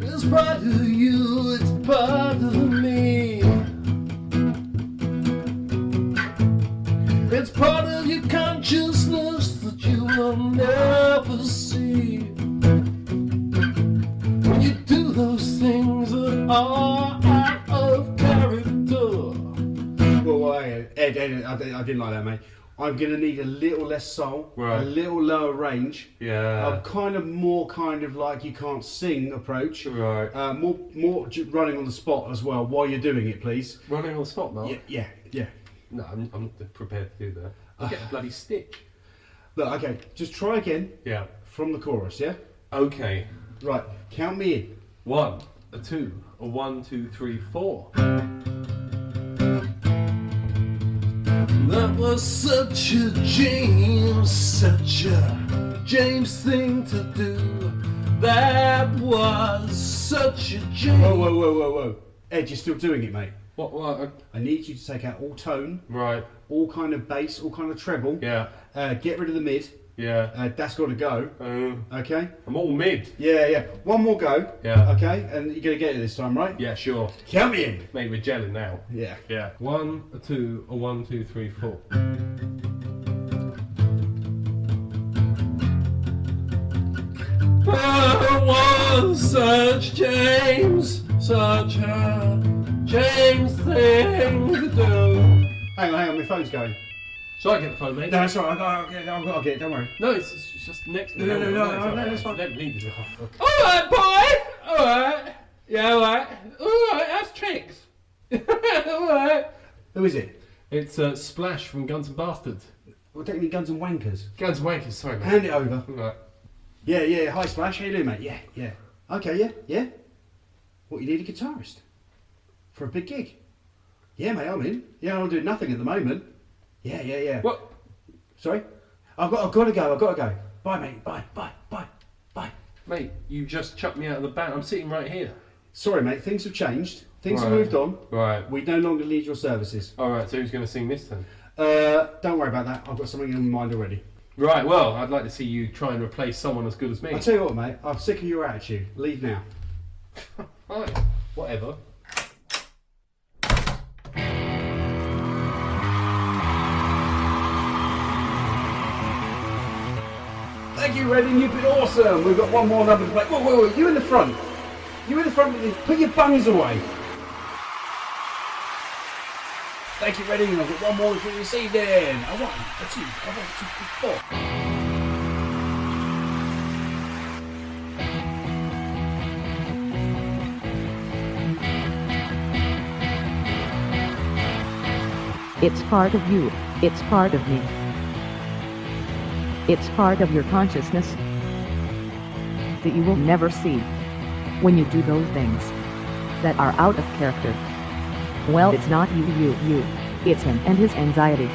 It's part of you, it's part of me. It's part of your consciousness that you will never see. When you do those things that are out of character. Well, Ed, I didn't like that, mate. I'm going to need a little less soul, Right. a little lower range. Yeah. More kind of like you can't sing approach. Right. More running on the spot as well while you're doing it, please. Running on the spot, Mark? Yeah. No, I'm not prepared to do that. I'll get a bloody stick. Look, okay, just try again Yeah. from the chorus, yeah? Okay. Right, count me in. 1, a 2, a 1, 2, 3, 4. That was such a James thing to do. That was such a James. Whoa. Ed, you're still doing it, mate. What? I need you to take out all tone, Right. all kind of bass, all kind of treble. Yeah. Get rid of the mid. Yeah. That's got to go. Okay? I'm all mid. Yeah. One more go. Yeah. Okay? And you're going to get it this time, right? Yeah, sure. Count me in. Mate, we're gelling now. Yeah. Yeah. 1, a 2, a 1, 2, 3, 4. There was such James, such a James thing to do. Hang on, my phone's going. Shall I get the phone, mate? No, that's all right. I'll get it, don't worry. No, it's just next to me. No, it's all right. that's fine. Don't need it. Alright, boy! Alright. Yeah, alright. Alright, that's tricks. Alright. Who is it? It's Splash from Guns and Bastards. We're taking Guns and Wankers. Guns and Wankers, sorry, mate. Hand it over. Alright. Yeah. Hi, Splash. How you doing, mate? Yeah. Okay, yeah. What, you need a guitarist? For a big gig? Yeah, mate, I'm in. Yeah, I'm doing nothing at the moment. Yeah. What? Sorry? I've got to go. Bye, mate. Bye. Mate, you just chucked me out of the band. I'm sitting right here. Sorry, mate, things have changed. Things have Right. moved on. Right. We no longer need your services. Alright, so who's going to sing this then? Don't worry about that. I've got something in mind already. Right, well, I'd like to see you try and replace someone as good as me. I'll tell you what, mate. I'm sick of your attitude. Leave now. Right, whatever. Thank you, Redding. You've been awesome. We've got one more number to play. Whoa. You in the front. With this. Put your bungs away. Thank you, Redding. I've got one more for you this evening. A 1, a 2, a 1, 2, 3, 4. It's part of you, it's part of me. It's part of your consciousness that you will never see when you do those things. that are out of character. Well, it's not you. It's him and his anxiety.